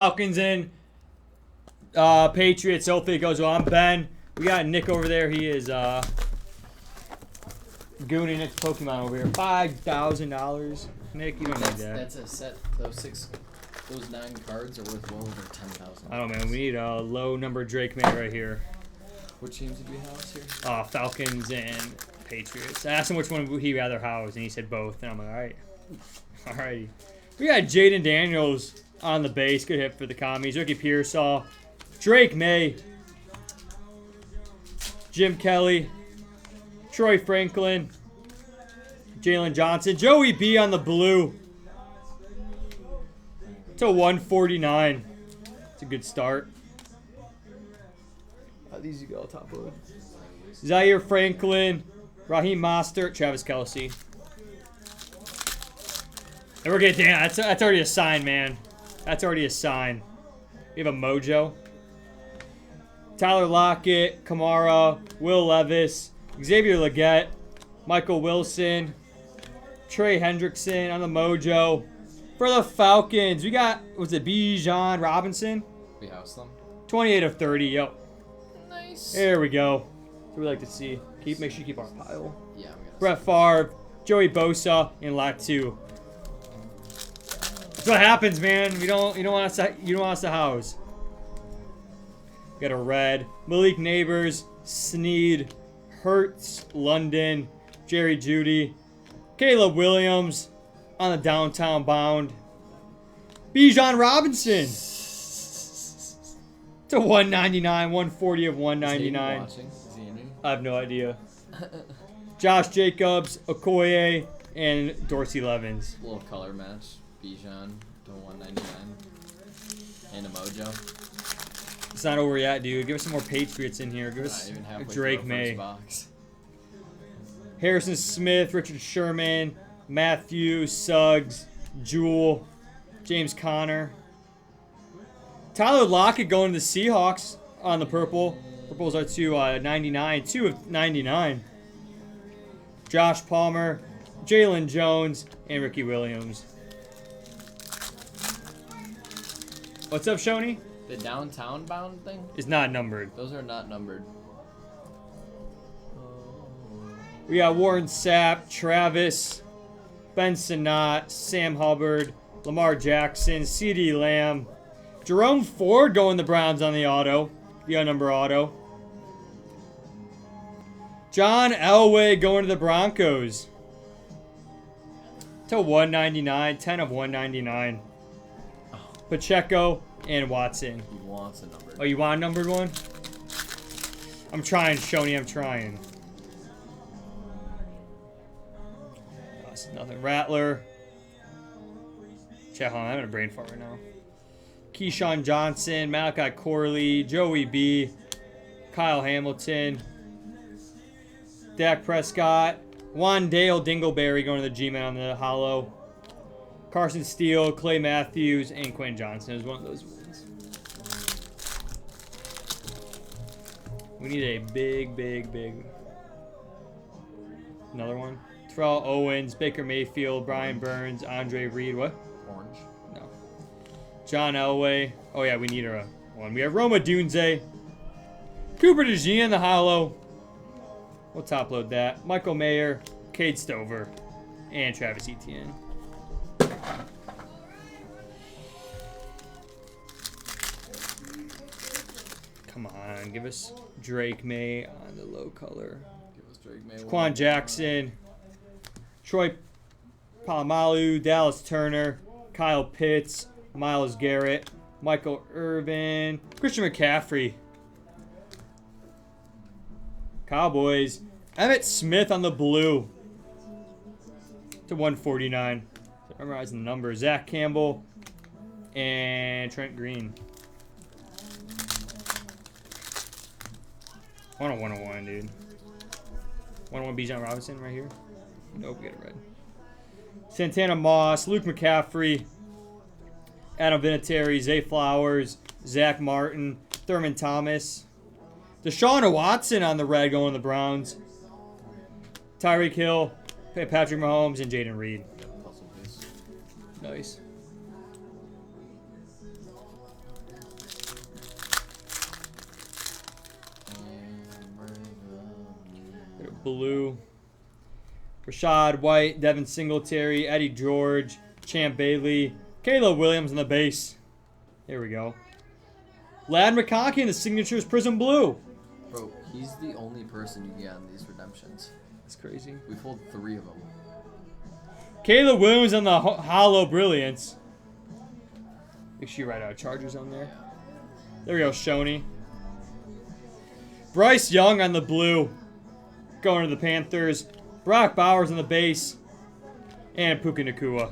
Falcons in. Patriots. Hopefully it goes well. I'm Ben. We got Nick over there. He is gooning Nick's Pokemon over here. $5,000. Nick, you don't need that. That's a set. Those 9 cards are worth well over 10,000. I don't know, man. We need a low number Drake May right here. What teams did we house here? Falcons and Patriots. I asked him which one he'd rather house, and he said both. And I'm like, all right. All righty. We got Jaden Daniels on the base. Good hit for the commies. Ricky Pearsall. Drake May. Jim Kelly. Troy Franklin. Jalen Johnson. Joey B on the blue. To 149. It's a good start. These you go top load. Zaire Franklin. Raheem Mostert. Travis Kelce. And we're getting down. That's already a sign, man. That's already a sign. We have a Mojo. Tyler Lockett, Kamara, Will Levis, Xavier Legette, Michael Wilson, Trey Hendrickson on the Mojo. For the Falcons, we got, was it Bijan Robinson? We house them. 28 of 30, yep. Nice. There we go. That's what we like to see. Make sure you keep our pile. Yeah, I'm gonna. Brett Favre, Joey Bosa, and Latu. That's what happens, man. You don't want us to house. Got a red. Malik Neighbors, Sneed, Hertz, London, Jerry Jeudy, Caleb Williams on the downtown bound. Bijan Robinson to 199, 140 of 199. Is he in me? I have no idea. Josh Jacobs, Okoye, and Dorsey Levens. A little color match. Bijan to 199. And a Mojo. It's not over yet, dude. Give us some more Patriots in here. Give us a Drake May. Box. Harrison Smith, Richard Sherman, Matthew, Suggs, Jewel, James Conner. Tyler Lockett going to the Seahawks on the purple. Purples are to 99. 2 of 99. Josh Palmer, Jalen Jones, and Ricky Williams. What's up, Shoney? The downtown bound thing? Is not numbered. Those are not numbered. We got Warren Sapp, Travis, Ben Sinnott, Sam Hubbard, Lamar Jackson, CeeDee Lamb, Jerome Ford going the Browns on the auto. The unnumbered auto. John Elway going to the Broncos. To 199. 10 of 199. Pacheco and Watson. He wants a number. Oh, you want a numbered one? I'm trying, Shoney. I'm trying. That's nothing. Rattler. Chat, hold on. I'm having a brain fart right now. Keyshawn Johnson, Malachi Corley, Joey B, Kyle Hamilton, Dak Prescott, Wandale Dingleberry going to the G-Man on the hollow. Carson Steele, Clay Matthews, and Quinn Johnson. It was one of those ones. We need a big. Another one. Terrell Owens, Baker Mayfield, Brian Burns, Andre Reed. What? Orange. No. John Elway. Oh, yeah, we need a one. We have Roma Dunze. Cooper DeJean in the hollow. We'll top load that. Michael Mayer, Cade Stover, and Travis Etienne. Come on, give us Drake May on the low color. Give us Drake May. Quan Jackson, Troy Polamalu, Dallas Turner, Kyle Pitts, Myles Garrett, Michael Irvin, Christian McCaffrey. Cowboys, Emmitt Smith on the blue to 149. Memorizing the numbers. Zach Campbell and Trent Green. 101, dude. 101 Bijan Robinson right here. Nope, we got it red. Santana Moss, Luke McCaffrey, Adam Vinatieri, Zay Flowers, Zach Martin, Thurman Thomas, Deshaun Watson on the red going to the Browns, Tyreek Hill, Patrick Mahomes, and Jaden Reed. Nice. blue. Rashad White, Devin Singletary, Eddie George, Champ Bailey, Caleb Williams on the base. There we go. Lad McConkey in the Signatures Prism Blue. Bro, he's the only person you get on these redemptions. That's crazy. We pulled 3 of them. Caleb Williams on the Hollow Brilliance. Make sure you write out Chargers on there. There we go, Shoney. Bryce Young on the blue. Going to the Panthers. Brock Bowers on the base. And Puka Nacua.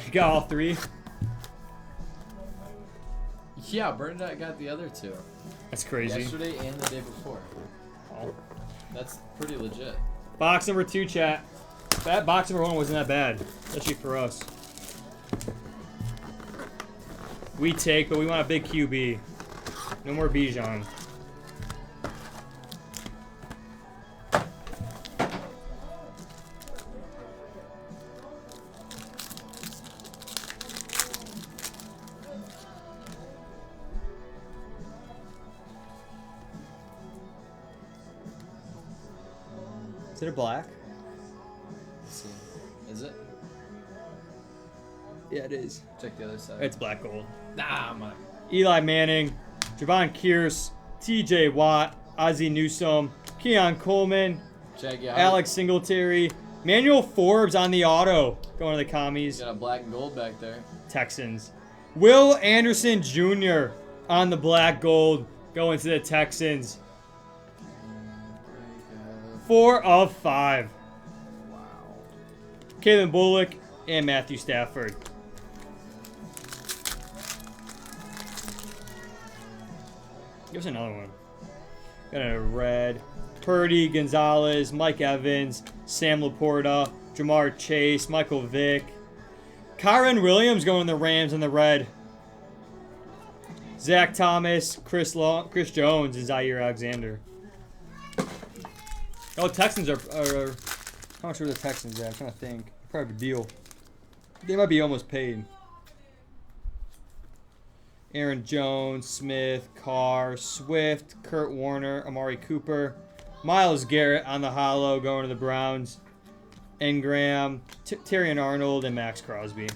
You got all 3? Yeah, Bernadette got the other 2. That's crazy. Yesterday and the day before. Oh. That's pretty legit. Box number 2, chat. That box number 1 wasn't that bad, especially for us. We take, but we want a big QB. No more Bijan. Is it a black? Let's see. Is it? Yeah, it is. Check the other side. It's black gold. Nah, man. Eli Manning, Javon Kearse, TJ Watt, Ozzie Newsome, Keon Coleman, Check it out. Alex Singletary, Manuel Forbes on the auto. Going to the commies. Got a black and gold back there. Texans. Will Anderson Jr. on the black gold. Going to the Texans. 4 of 5. Wow. Kalen Bullock and Matthew Stafford. Give us another one. Got a red. Purdy, Gonzalez, Mike Evans, Sam Laporta, Jamar Chase, Michael Vick. Kyron Williams going to the Rams in the red. Zach Thomas, Chris Jones, and Zaire Alexander. Oh, Texans are how much are the Texans at? I'm trying to think. Probably a deal. They might be almost paid. Aaron Jones, Smith, Carr, Swift, Kurt Warner, Amari Cooper, Myles Garrett on the hollow going to the Browns, Engram, Terrion Arnold, and Max Crosby.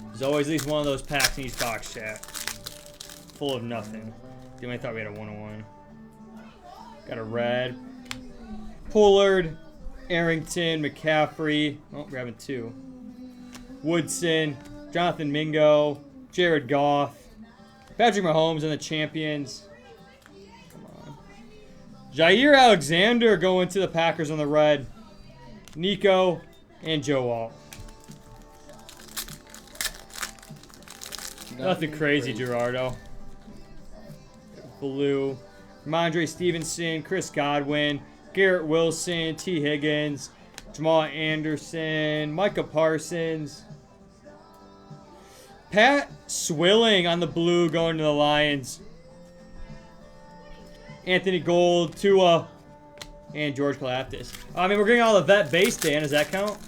There's always at least one of those packs in each box, chat. Full of nothing. You might thought we had a 101. Got a red. Pollard, Arrington, McCaffrey. Oh, grabbing 2. Woodson, Jonathan Mingo, Jared Goff, Patrick Mahomes and the champions. Come on. Jair Alexander going to the Packers on the red. Nico and Joe Alt. Nothing crazy, Gerardo. Blue. Ramondre Stevenson, Chris Godwin, Garrett Wilson, T. Higgins, Jamal Anderson, Micah Parsons. Pat Swilling on the blue going to the Lions. Anthony Gold, Tua, and George Kalafdis. I mean, we're getting all the vet base, Dan. Does that count?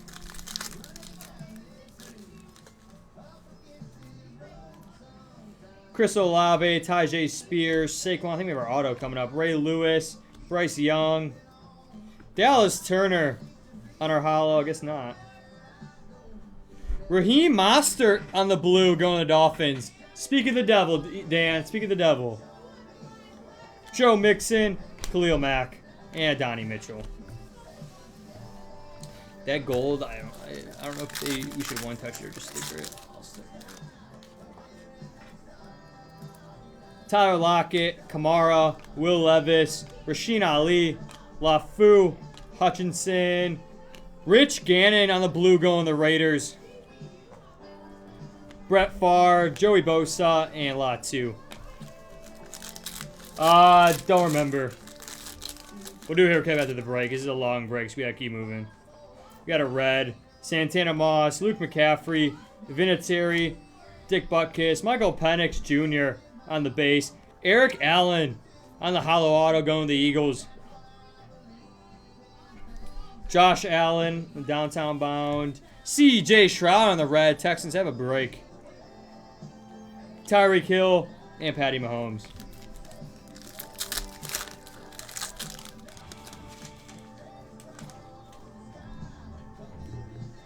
Chris Olave, Tajay Spears, Saquon. I think we have our auto coming up. Ray Lewis, Bryce Young, Dallas Turner on our hollow. I guess not. Raheem Mostert on the blue going to the Dolphins. Speak of the devil, Dan. Speak of the devil. Joe Mixon, Khalil Mack, and Donnie Mitchell. That gold, I don't know if we should one touch it or just sticker it. I'll sticker it. Tyler Lockett, Kamara, Will Levis, Rasheen Ali, LaFou, Hutchinson, Rich Gannon on the blue going the Raiders. Brett Favre, Joey Bosa, and Latu. Don't remember. We'll do it here after the break. This is a long break, so we gotta keep moving. We got a red. Santana Moss, Luke McCaffrey, Vinatieri, Dick Butkus, Michael Penix Jr. on the base. Eric Allen on the hollow auto going to the Eagles. Josh Allen, downtown bound. C.J. Stroud on the red. Texans have a break. Tyreek Hill, and Patty Mahomes.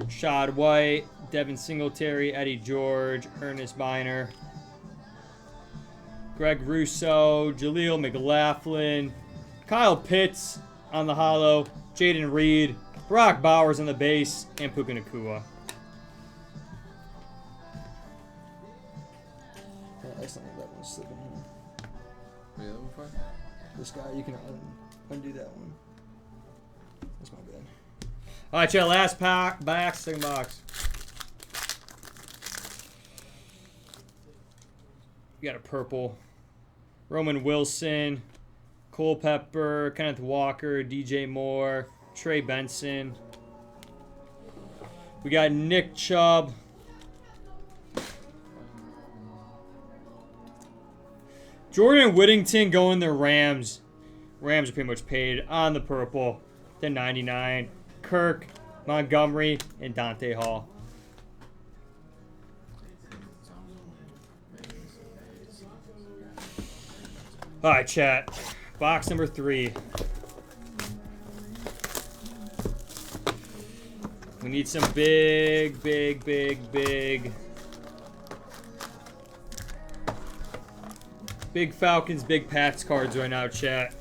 Shad White, Devin Singletary, Eddie George, Ernest Biner, Greg Russo, Jaleel McLaughlin, Kyle Pitts on the hollow, Jaden Reed, Brock Bowers on the base, and Puka Nacua. I accidentally let one slip in here. What are you looking for? This guy, you can undo that one. That's my bad. All right, chat. Last pack, box, second box. We got a purple. Roman Wilson, Culpepper, Kenneth Walker, DJ Moore, Trey Benson. We got Nick Chubb. Jordan Whittington going the Rams. Rams are pretty much paid on the purple. Then 99. Kirk, Montgomery, and Dante Hall. All right, chat. Box number 3. We need some big Falcons, big Pats cards right now, chat.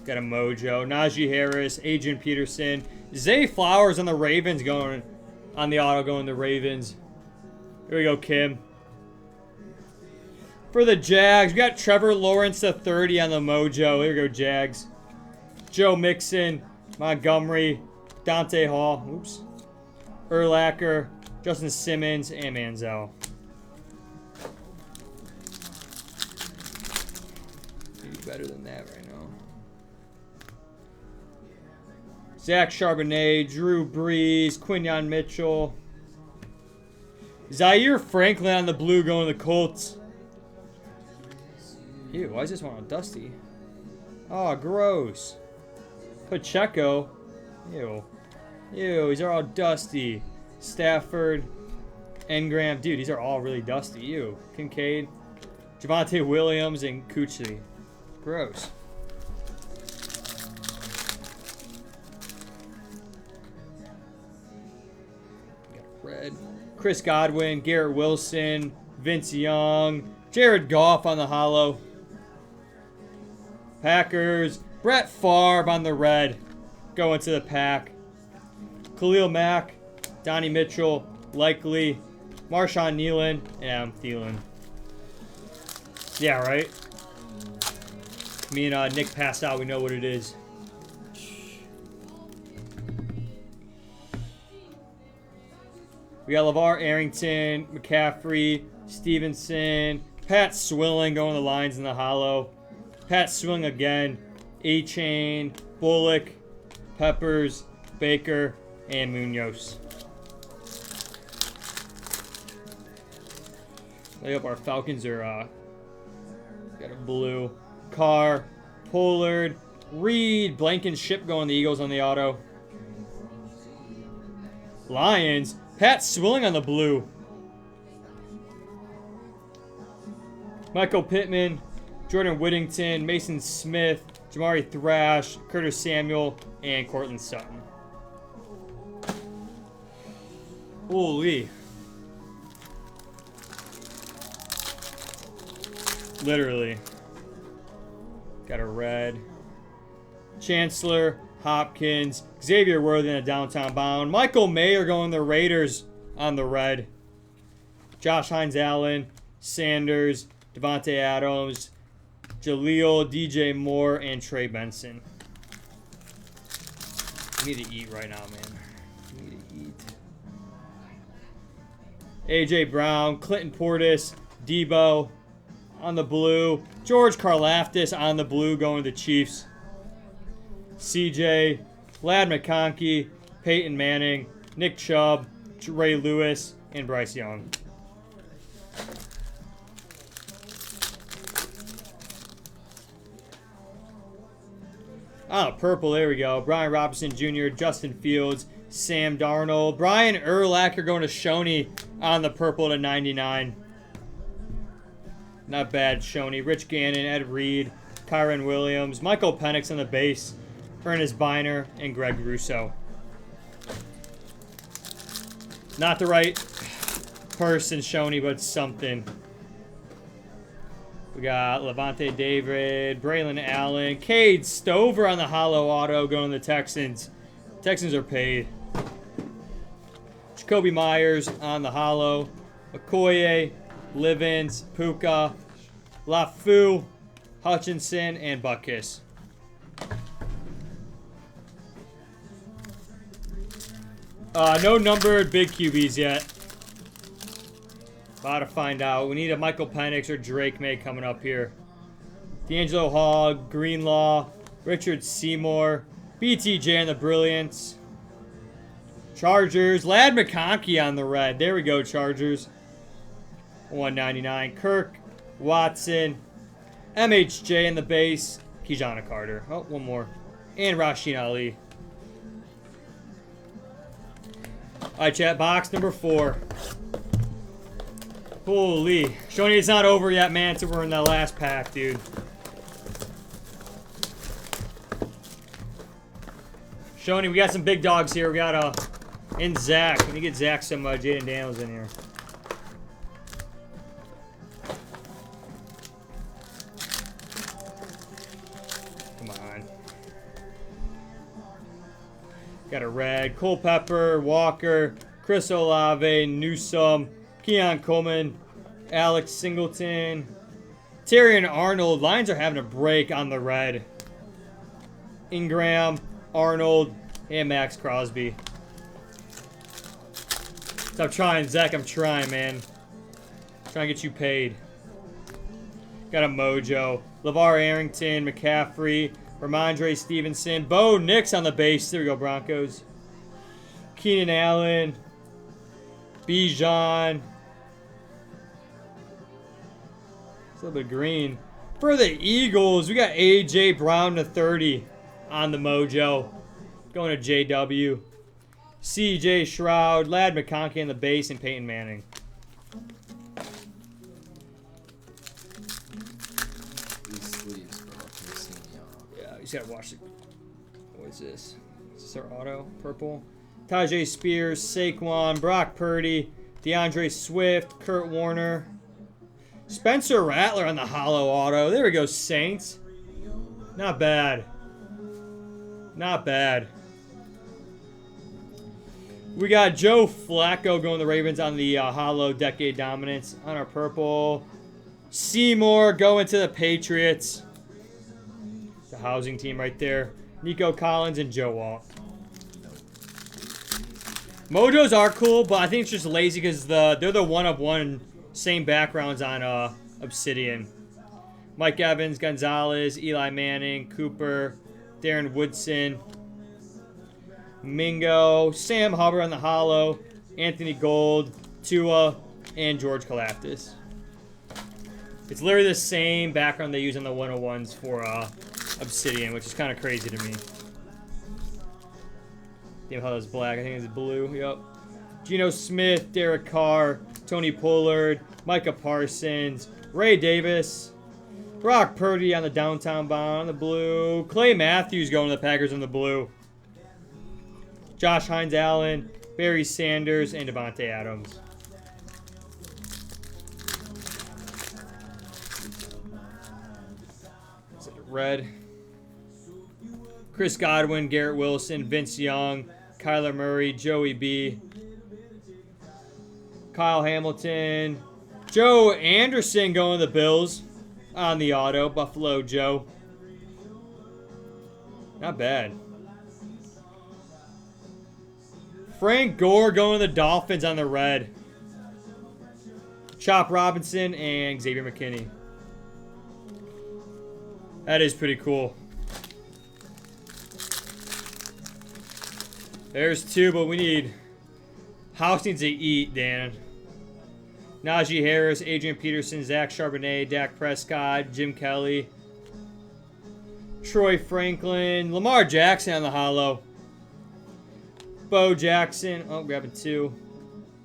Got a Mojo, Najee Harris, Adrian Peterson, Zay Flowers on the Ravens going on the auto, going the Ravens. Here we go, Kim. For the Jags, we got Trevor Lawrence to 30 on the Mojo. Here we go, Jags. Joe Mixon, Montgomery, Dante Hall, oops, Urlacher, Justin Simmons, and Manziel. Maybe better than that right now. Zach Charbonnet, Drew Brees, Quinyon Mitchell. Zaire Franklin on the blue going to the Colts. Ew, why is this one on Dusty? Oh, gross. Pacheco. Ew. Ew, these are all dusty. Stafford. Engram. Dude, these are all really dusty. Ew. Kincaid. Javonte Williams and Kuchly. Gross. Red. Chris Godwin, Garrett Wilson, Vince Young, Jared Goff on the hollow. Packers, Brett Favre on the red, going to the pack. Khalil Mack, Donnie Mitchell, Likely, Marshawn Nealon, and Adam Thielen. Yeah, right? Me and Nick passed out, we know what it is. We got LeVar Arrington, McCaffrey, Stevenson, Pat Swilling going the lines in the hollow. Pat Swilling again. A-Chain, Bullock, Peppers, Baker, and Munoz. Lay up our Falcons are got a blue. Carr, Pollard, Reed, Blankenship going the Eagles on the auto. Lions. Pat Swilling on the blue. Michael Pittman, Jordan Whittington, Mason Smith, Jamari Thrash, Curtis Samuel, and Cortland Sutton. Holy. Literally. Got a red. Chancellor, Hopkins, Xavier Worthen, a downtown bound. Michael Mayer going the Raiders on the red. Josh Hines Allen, Sanders, Devontae Adams, Jaleel, DJ Moore, and Trey Benson. I need to eat right now, man. I need to eat. AJ Brown, Clinton Portis, Debo on the blue. George Karlaftis on the blue going to the Chiefs. CJ, Vlad McConkey, Peyton Manning, Nick Chubb, Ray Lewis, and Bryce Young. Oh, purple. There we go. Brian Robinson Jr., Justin Fields, Sam Darnold. Brian Urlacher going to Shoney on the purple to 99. Not bad, Shoney. Rich Gannon, Ed Reed, Kyron Williams, Michael Penix on the base, Ernest Biner, and Greg Russo. Not the right person, Shoney, but something. We got Levante David, Braylon Allen, Cade Stover on the hollow auto going to the Texans. Texans are paid. Jacoby Myers on the hollow. Okoye, Livens, Puka, LaFou, Hutchinson, and Butkus. No numbered big QBs yet. About to find out. We need a Michael Penix or Drake May coming up here. D'Angelo Hogg, Greenlaw, Richard Seymour, BTJ and the Brilliants. Chargers, Lad McConkey on the red. There we go, Chargers. 199. Kirk, Watson, MHJ in the base, Kijana Carter. Oh, one more. And Rasheen Ali. All right, chat, box number 4. Holy. Shoney, it's not over yet, man, until we're in that last pack, dude. Shoney, we got some big dogs here. We got, and Zach. Let me get Zach some Jaden Daniels in here. Come on. Got a red. Culpepper, Walker, Chris Olave, Newsome, Keon Coleman, Alex Singleton, Terry and Arnold. Lions are having a break on the red. Ingram, Arnold, and Max Crosby. Stop trying, Zach. I'm trying, man. Trying to get you paid. Got a Mojo. LeVar Arrington, McCaffrey, Ramondre Stevenson, Bo Nix on the base. There we go, Broncos. Keenan Allen, Bijan. It's a little bit green. For the Eagles, we got A.J. Brown to 30 on the Mojo. Going to JW. C.J. Stroud, Lad McConkey on the base, and Peyton Manning. These sleeves, bro. Pissing me off. Yeah, you just gotta watch it. What is this? Is this our auto? Purple. Tajay Spears, Saquon, Brock Purdy, DeAndre Swift, Kurt Warner, Spencer Rattler on the hollow auto. There we go, Saints. Not bad. Not bad. We got Joe Flacco going the Ravens on the hollow decade dominance on our purple. Seymour going to the Patriots. The housing team right there. Nico Collins and Joe Walt. Mojos are cool, but I think it's just lazy because they're the one-of-one same backgrounds on Obsidian. Mike Evans, Gonzalez, Eli Manning, Cooper, Darren Woodson, Mingo, Sam Hubbard on the hollow, Anthony Gold, Tua, and George Kalafdis. It's literally the same background they use on the 101s for Obsidian, which is kind of crazy to me. Damn, how that's black. I think it's blue. Yep. Geno Smith, Derek Carr, Tony Pollard, Micah Parsons, Ray Davis, Brock Purdy on the downtown bound on the blue, Clay Matthews going to the Packers on the blue, Josh Hines Allen, Barry Sanders, and Devontae Adams. Is it red? Chris Godwin, Garrett Wilson, Vince Young, Kyler Murray, Joey B, Kyle Hamilton, Joe Anderson going to the Bills on the auto. Buffalo Joe. Not bad. Frank Gore going to the Dolphins on the red. Chop Robinson and Xavier McKinney. That is pretty cool. There's two, but we need... House needs to eat, Dan. Najee Harris, Adrian Peterson, Zach Charbonnet, Dak Prescott, Jim Kelly, Troy Franklin. Lamar Jackson on the hollow. Bo Jackson. Oh, grabbing 2.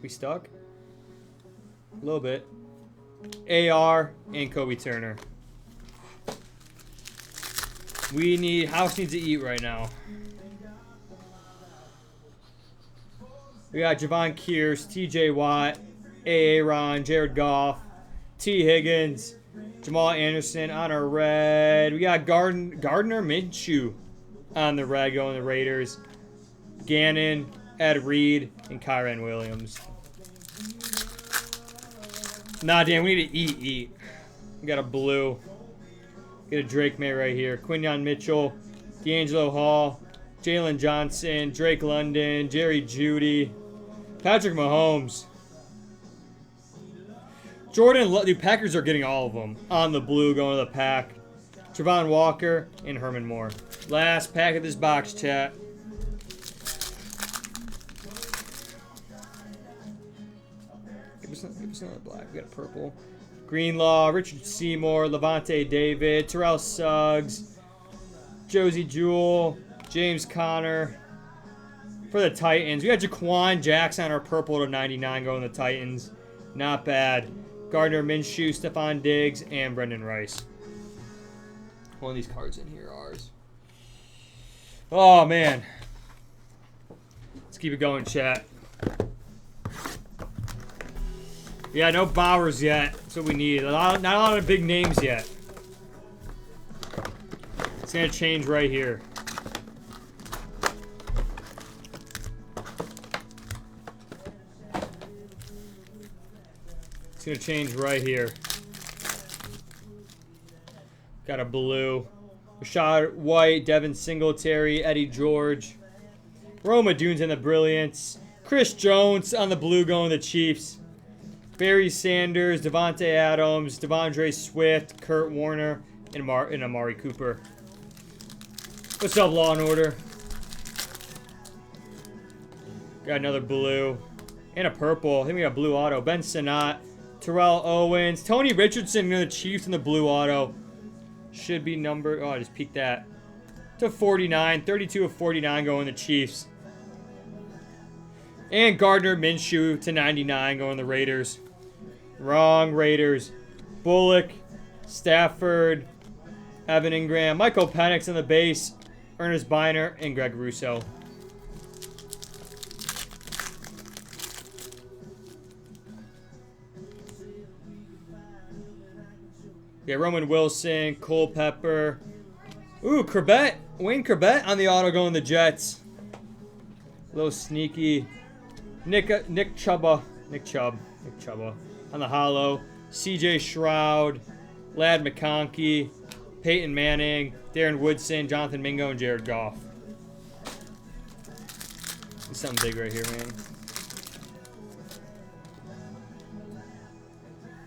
We stuck? A little bit. AR and Kobe Turner. We need... House needs to eat right now. We got Javon Kearse, TJ Watt, A.A. Ron, Jared Goff, T. Higgins, Jamal Anderson on our red. We got Gardner Minshew on the red going the Raiders. Gannon, Ed Reed, and Kyren Williams. Nah, damn, we need to eat. We got a blue. Get a Drake May right here. Quinyon Mitchell, D'Angelo Hall, Jalen Johnson, Drake London, Jerry Jeudy, Patrick Mahomes. The Packers are getting all of them on the blue going to the pack. Trevon Walker and Herman Moore. Last pack of this box, chat. Give us another black. We got a purple. Greenlaw, Richard Seymour, Levante David, Terrell Suggs, Josie Jewell, James Conner. For the Titans, we got Jaquan Jackson on our purple to 99 going to the Titans. Not bad. Gardner Minshew, Stephon Diggs, and Brendan Rice. One of these cards in here are ours. Oh, man. Let's keep it going, chat. Yeah, no Bowers yet. That's what we need. Not a lot of big names yet. It's going to change right here. It's going to change right here. Got a blue. Rashad White, Devin Singletary, Eddie George. Roma Dunes in the Brilliance. Chris Jones on the blue going the Chiefs. Barry Sanders, Devontae Adams, Devondre Swift, Kurt Warner, and Amari Cooper. What's up, Law and Order? Got another blue. And a purple. I think we got blue auto. Ben Sinnott, Terrell Owens, Tony Richardson, the Chiefs in the blue auto. Should be numbered. Oh, I just peeked that. To 49. 32 of 49 going the Chiefs. And Gardner Minshew to 99 going the Raiders. Wrong Raiders. Bullock, Stafford, Evan Ingram, Michael Penix in the base, Ernest Biner, and Greg Russo. Yeah, Roman Wilson, Culpepper. Ooh, Corbett. Wayne Corbett on the auto going the Jets. A little sneaky. Nick Chubb on the hollow. CJ Stroud, Lad McConkey, Peyton Manning, Darren Woodson, Jonathan Mingo, and Jared Goff. There's something big right here, man.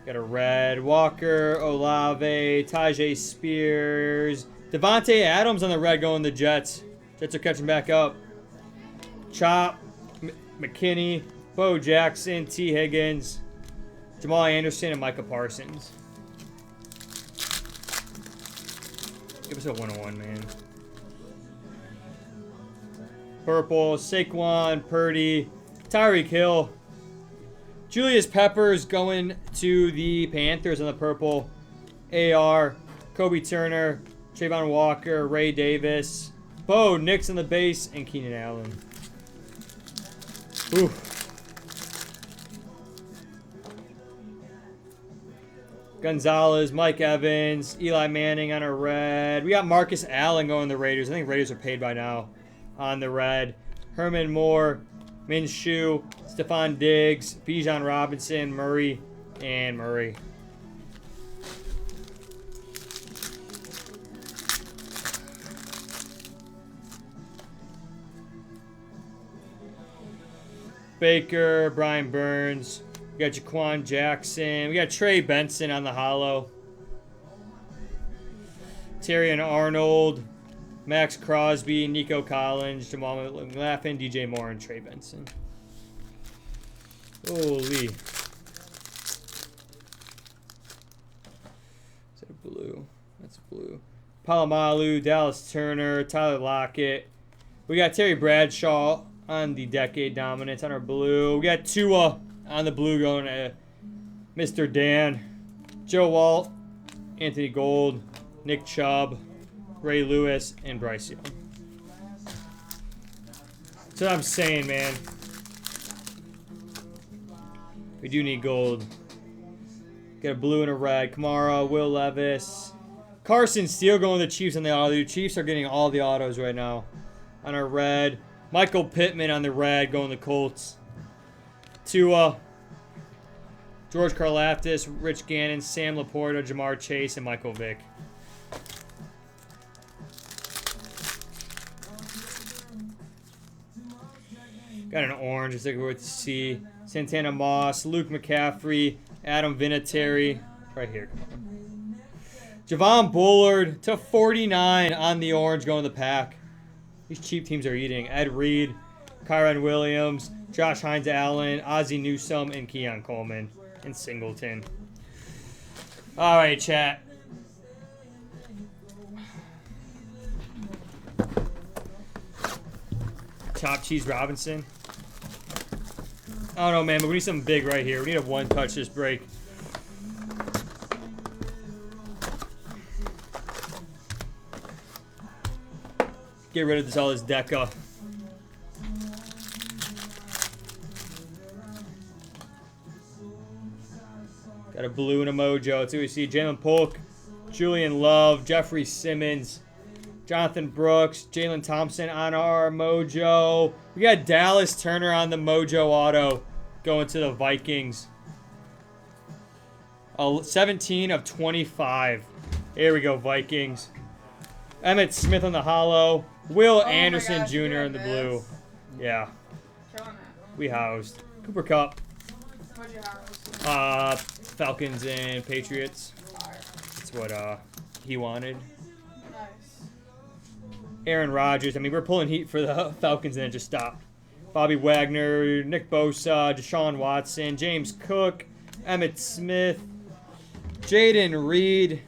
Got a red. Walker, Olave, Tajay Spears. Devontae Adams on the red going the Jets. Jets are catching back up. Chop, McKinney, Bo Jackson, T. Higgins, Jamal Anderson, and Micah Parsons. Give us a 101, man. Purple, Saquon, Purdy, Tyreek Hill. Julius Peppers going to the Panthers on the purple. AR, Kobe Turner, Trayvon Walker, Ray Davis, Bo Nix on the base, and Keenan Allen. Ooh. Gonzalez, Mike Evans, Eli Manning on a red. We got Marcus Allen going to the Raiders. I think Raiders are paid by now on the red. Herman Moore, Minshew, Stephon Diggs, Bijan Robinson, Murray, and Murray. Baker, Brian Burns. We got Jaquan Jackson. We got Trey Benson on the hollow. Terry and Arnold. Max Crosby, Nico Collins, Jamal McLaughlin, DJ Moore, and Trey Benson. Holy. Is that blue? That's blue. Palomalu, Dallas Turner, Tyler Lockett. We got Terry Bradshaw on the decade dominance on our blue. We got Tua on the blue going to Mr. Dan. Joe Walt, Anthony Gold, Nick Chubb, Ray Lewis, and Bryce Young. That's what I'm saying, man. We do need gold. Got a blue and a red. Kamara, Will Levis. Carson Steele going to the Chiefs on the auto. The Chiefs are getting all the autos right now. On our red. Michael Pittman on the red going to the Colts. Tua. George Karlaftis, Rich Gannon, Sam Laporta, Jamar Chase, and Michael Vick. Got an orange. It's like we're to see. Santana Moss, Luke McCaffrey, Adam Vinatieri. Right here. Javon Bullard to 49 on the orange going to the pack. These cheap teams are eating. Ed Reed, Kyron Williams, Josh Hines Allen, Ozzie Newsome, and Keon Coleman. And Singleton. All right, chat. Top Cheese Robinson. I don't know, man, but we need something big right here. We need a one-touch this break. Get rid of all this Deca. Got a blue and a mojo. Let's see what we see. Jalen Polk, Julian Love, Jeffrey Simmons, Jonathan Brooks, Jalen Thompson on our mojo. We got Dallas Turner on the mojo auto going to the Vikings. 17 of 25. Here we go, Vikings. Emmett Smith on the hollow. Will Anderson Jr. on the blue. Yeah. We housed. Cooper Kupp. What'd you house? Falcons and Patriots. That's what he wanted. Nice. Aaron Rodgers. I mean, we're pulling heat for the Falcons and it just stopped. Bobby Wagner, Nick Bosa, Deshaun Watson, James Cook, Emmett Smith, Jaden Reed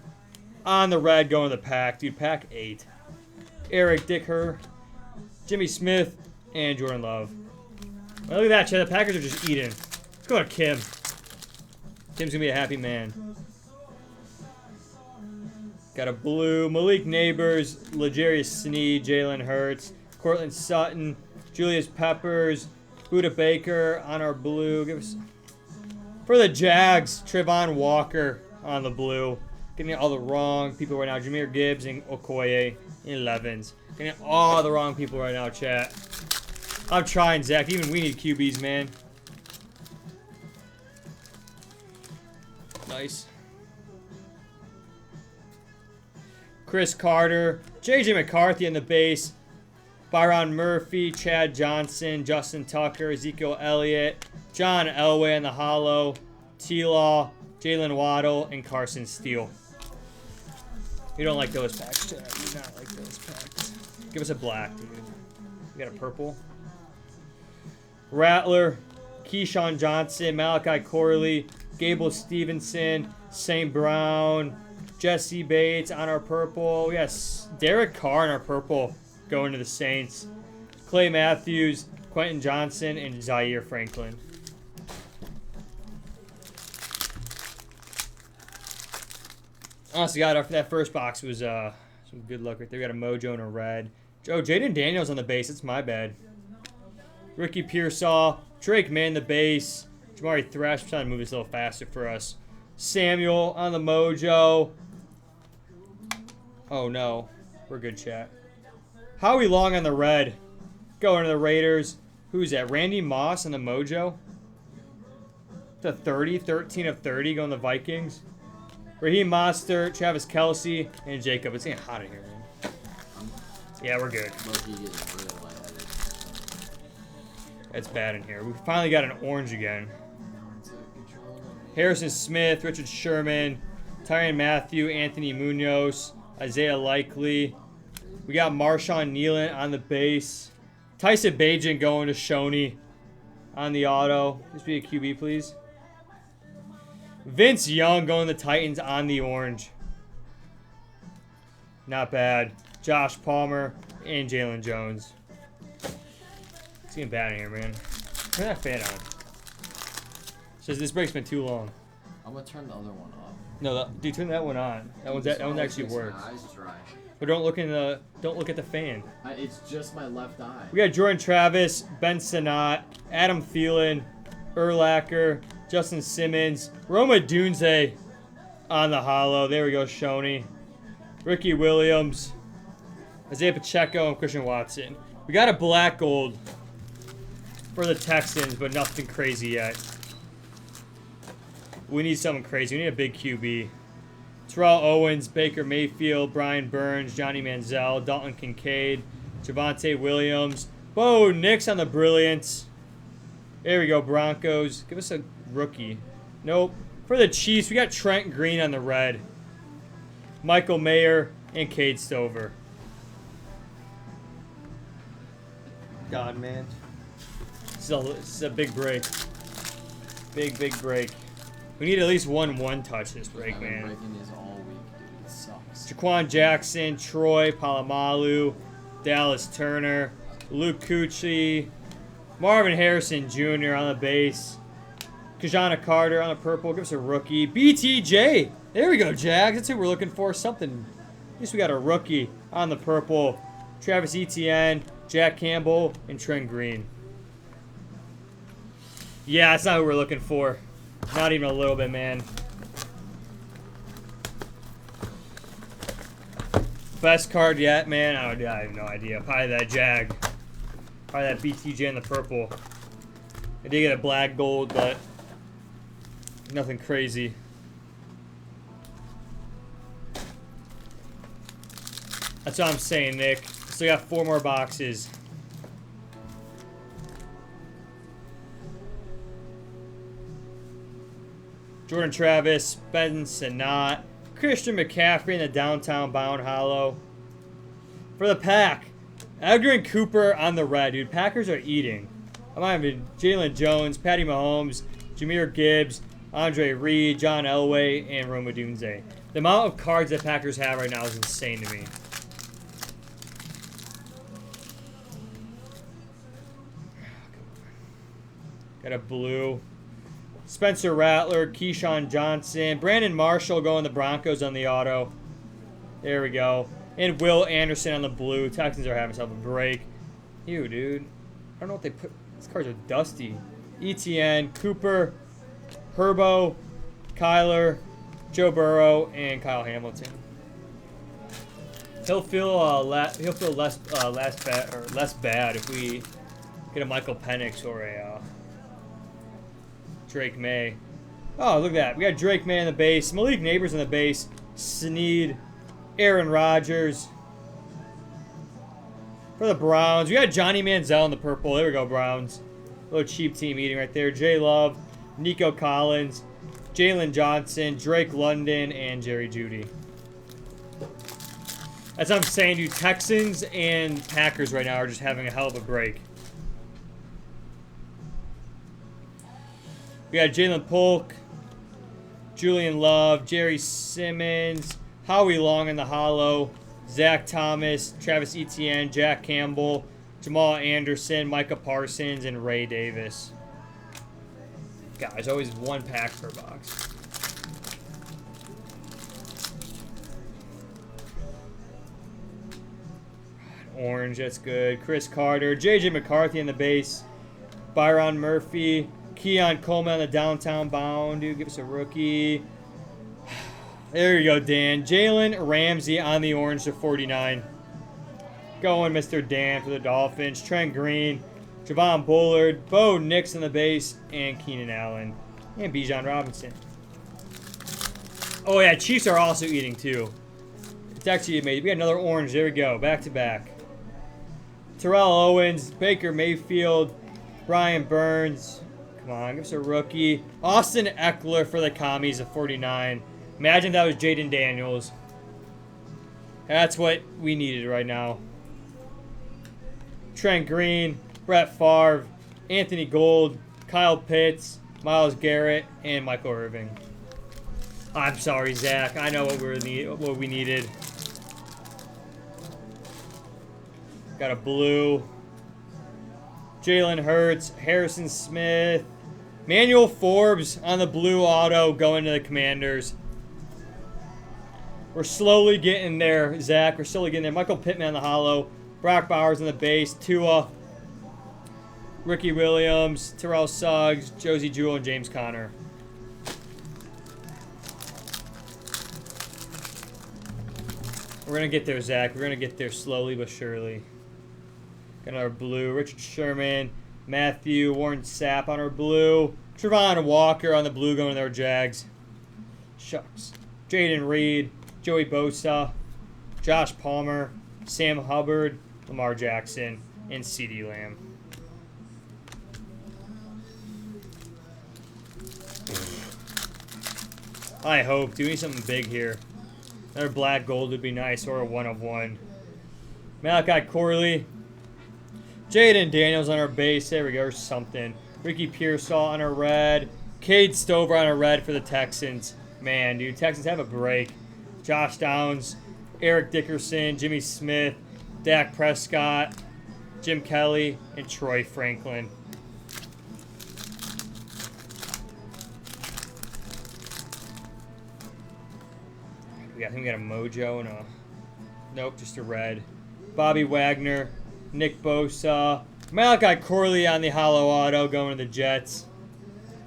on the red going to the pack. Dude, pack 8. Eric Dicker, Jimmy Smith, and Jordan Love. Well, look at that, Chad. The Packers are just eating. Let's go to Kim. Tim's going to be a happy man. Got a blue. Malik Neighbors, L'Jarius Sneed, Jalen Hurts, Cortland Sutton, Julius Peppers, Buda Baker on our blue. Give us for the Jags, Trevon Walker on the blue. Getting all the wrong people right now. Jahmyr Gibbs and Okoye in 11s. Getting all the wrong people right now, chat. I'm trying, Zach. Even we need QBs, man. Nice. Chris Carter, J.J. McCarthy in the base. Byron Murphy, Chad Johnson, Justin Tucker, Ezekiel Elliott, John Elway in the hollow, T-Law, Jalen Waddle, and Carson Steele. You don't like those packs, Chad. You do not like those packs. Give us a black, dude. We got a purple. Rattler, Keyshawn Johnson, Malachi Corley, Gable Stevenson, St. Brown, Jesse Bates on our purple. Yes, Derek Carr on our purple going to the Saints. Clay Matthews, Quentin Johnson, and Zaire Franklin. Honestly, God, that first box was some good luck right there. We got a mojo and a red. Oh, Jaden Daniels on the base. That's my bad. Ricky Pearsall, Drake Man the base. Jamari Thrash trying to move this a little faster for us. Samuel on the mojo. Oh no, we're good, chat. Howie Long on the red. Going to the Raiders. Who's that? Randy Moss on the mojo. To 30, 13 of 30 going to the Vikings. Raheem Mostert, Travis Kelce, and Jacob. It's getting hot in here, man. Yeah, we're good. It's bad in here. We finally got an orange again. Harrison Smith, Richard Sherman, Tyrann Mathieu, Anthony Munoz, Isaiah Likely. We got Marshawn Nealon on the base. Tyson Bagent going to Shoney on the auto. Just be a QB, please. Vince Young going to the Titans on the orange. Not bad. Josh Palmer and Jalen Jones. It's getting bad in here, man. Turn that fan on. Says this break's been too long. I'm gonna turn the other one off. No, dude, turn that one on. That one actually works. My eyes dry. But don't look at the fan. It's just my left eye. We got Jordan Travis, Ben Sinnott, Adam Thielen, Urlacher, Justin Simmons, Roma Dunze on the hollow. There we go, Shoney. Ricky Williams, Isaiah Pacheco, and Christian Watson. We got a black gold for the Texans, but nothing crazy yet. We need something crazy. We need a big QB. Terrell Owens, Baker Mayfield, Brian Burns, Johnny Manziel, Dalton Kincaid, Javonte Williams, Bo Nix on the Brilliance. There we go, Broncos. Give us a rookie. Nope. For the Chiefs, we got Trent Green on the red. Michael Mayer and Cade Stover. God, man. This is a big break. Big break. We need at least one touch this break, man. Breaking these all week, dude. It sucks. Jaquan Jackson, Troy Polamalu, Dallas Turner, Luke Cucci, Marvin Harrison Jr. on the base, Kajana Carter on the purple. Give us a rookie. BTJ. There we go, Jags. That's who we're looking for. Something. At least we got a rookie on the purple. Travis Etienne, Jack Campbell, and Trent Green. Yeah, that's not who we're looking for. Not even a little bit, man. Best card yet, man? I have no idea. Probably that Jag. Probably that BTJ in the purple. I did get a black gold, but nothing crazy. That's what I'm saying, Nick. Still got 4 more boxes. Jordan Travis, Ben Sinnott, Christian McCaffrey in the downtown bound hollow. For the pack, Edgar and Cooper on the red, dude. Packers are eating. I'm having Jalen Jones, Patty Mahomes, Jahmyr Gibbs, Andre Reed, John Elway, and Roma Dunze. The amount of cards that Packers have right now is insane to me. Got a blue. Spencer Rattler, Keyshawn Johnson, Brandon Marshall going the Broncos on the auto. There we go. And Will Anderson on the blue. Texans are having themselves a break. Ew, dude. I don't know what they put. These cards are dusty. ETN, Cooper, Herbo, Kyler, Joe Burrow, and Kyle Hamilton. He'll feel less bad if we get a Michael Penix or a Drake May. Oh, look at that. We got Drake May on the base. Malik Neighbors on the base. Snead. Aaron Rodgers. For the Browns, we got Johnny Manziel in the purple. There we go, Browns. A little cheap team eating right there. J Love, Nico Collins, Jalen Johnson, Drake London, and Jerry Jeudy. As I'm saying, dude, Texans and Packers right now are just having a hell of a break. We got Jalen Polk, Julian Love, Jerry Simmons, Howie Long in the hollow, Zach Thomas, Travis Etienne, Jack Campbell, Jamal Anderson, Micah Parsons, and Ray Davis. Guys, always one pack per box. Orange, that's good. Chris Carter, JJ McCarthy in the base, Byron Murphy, Keon Coleman on the downtown bound. Dude, give us a rookie. There you go, Dan. Jalen Ramsey on the orange to 49. Going, Mr. Dan for the Dolphins. Trent Green, Javon Bullard, Bo Nix in the base, and Keenan Allen. And Bijan Robinson. Oh, yeah, Chiefs are also eating, too. It's actually amazing. We got another orange. There we go. Back to back. Terrell Owens, Baker Mayfield, Brian Burns. Come on, give us a rookie. Austin Eckler for the Commies at 49. Imagine that was Jaden Daniels. That's what we needed right now. Trent Green, Brett Favre, Anthony Gold, Kyle Pitts, Myles Garrett, and Michael Irvin. I'm sorry, Zach. I know what we needed. Got a blue. Jalen Hurts, Harrison Smith, Manuel Forbes on the blue auto going to the Commanders. We're slowly getting there, Zach. We're slowly getting there. Michael Pittman on the hollow. Brock Bowers on the base. Tua, Ricky Williams, Terrell Suggs, Josie Jewell, and James Conner. We're going to get there, Zach. We're going to get there slowly but surely. Got our blue. Richard Sherman, Matthew, Warren Sapp on our blue. Trevon Walker on the blue going to our Jags. Shucks. Jaden Reed, Joey Bosa, Josh Palmer, Sam Hubbard, Lamar Jackson, and CeeDee Lamb. I hope. Do we need something big here? Another black gold would be nice, or a 1 of 1. Malachi Corley. Jaden Daniels on our base. There we go. Or something. Ricky Pearsall on our red. Cade Stover on our red for the Texans. Man, dude. Texans have a break. Josh Downs. Eric Dickerson. Jimmy Smith. Dak Prescott. Jim Kelly. And Troy Franklin. I think we got a Mojo and a... Nope, just a red. Bobby Wagner. Nick Bosa. Malachi Corley on the hollow auto going to the Jets.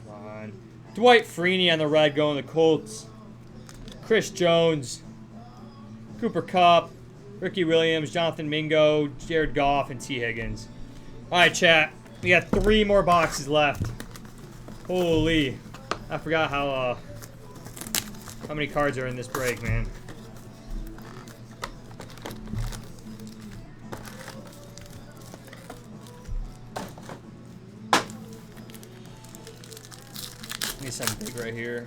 Come on. Dwight Freeney on the red going to the Colts. Chris Jones. Cooper Kupp. Ricky Williams. Jonathan Mingo. Jared Goff. And T. Higgins. Alright, chat. We got 3 more boxes left. Holy. I forgot how many cards are in this break, man. Need something big right here.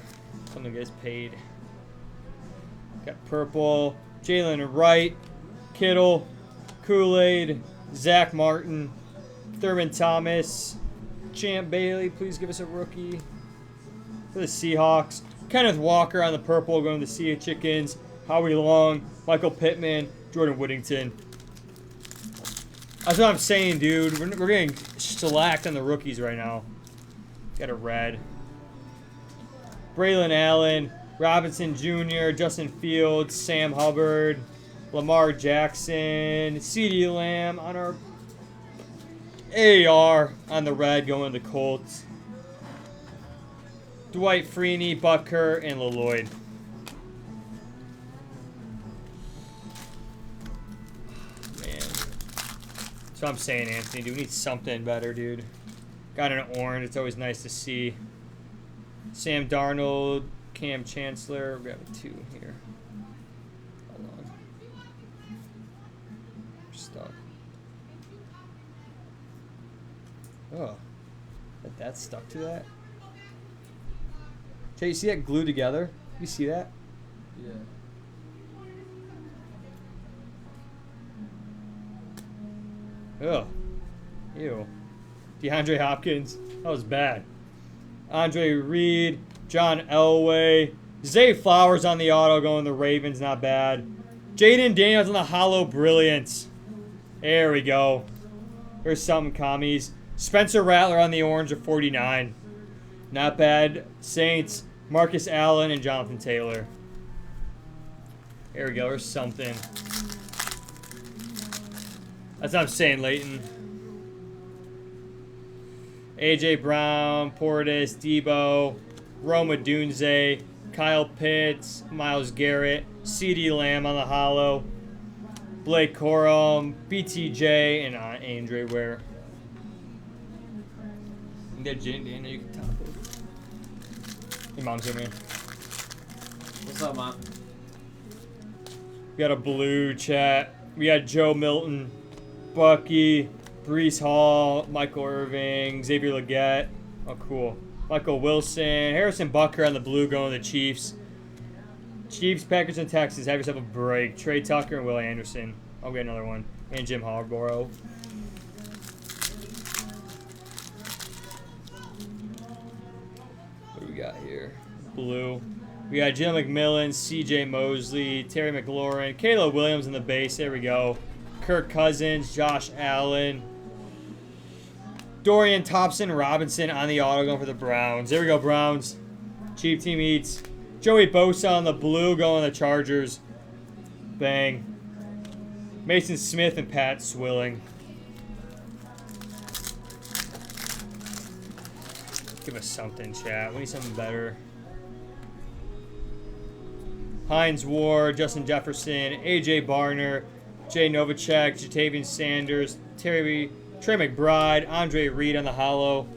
Something that gets paid. Got purple. Jalen Wright. Kittle. Kool-Aid. Zach Martin. Thurman Thomas. Champ Bailey. Please give us a rookie. For the Seahawks. Kenneth Walker on the purple going to the Sea Chickens. Howie Long. Michael Pittman. Jordan Whittington. That's what I'm saying, dude. We're getting shellacked on the rookies right now. Got a red. Braylon Allen. Robinson Jr. Justin Fields. Sam Hubbard. Lamar Jackson. CeeDee Lamb on our AR on the red going to the Colts. Dwight Freeney, Butker, and Lloyd. Man. That's what I'm saying, Anthony. Dude, we need something better, dude. Got an orange. It's always nice to see. Sam Darnold, Cam Chancellor. We have a 2 here. Hold on. We're stuck. Oh. That's stuck to that? Jay, you see that glued together? You see that? Yeah. Ugh. Ew. DeAndre Hopkins. That was bad. Andre Reed. John Elway. Zay Flowers on the auto going to the Ravens. Not bad. Jaden Daniels on the hollow brilliance. There we go. There's some commies. Spencer Rattler on the orange of 49. Not bad. Saints. Marcus Allen and Jonathan Taylor. There we go. There's something. That's what I'm saying, Leighton. AJ Brown, Portis, Debo, Roma Dunze, Kyle Pitts, Myles Garrett, CeeDee Lamb on the hollow, Blake Corum, BTJ, and Andre Ware. You can get Jane Dana, you can top it. Your mom's here, man. What's up, Mom? We got a blue chat. We got Joe Milton, Bucky, Brees Hall, Michael Irving, Xavier Legette. Oh, cool. Michael Wilson, Harrison Butker on the blue going to the Chiefs. Chiefs, Packers, and Texans. Have yourself a break. Trey Tucker and Will Anderson. I'll get another one. And Jim Harbaugh. What do we got here? Blue. We got Jim McMillan, C.J. Mosley, Terry McLaurin, Caleb Williams in the base. There we go. Kirk Cousins, Josh Allen, Dorian Thompson-Robinson on the auto going for the Browns. There we go, Browns. Cheap team eats. Joey Bosa on the blue going the Chargers. Bang. Mason Smith and Pat Swilling. Give us something, chat. We need something better. Hines Ward, Justin Jefferson, AJ Barner, Jay Novacek, Jatavian Sanders, Trey McBride, Andre Reed on the hollow,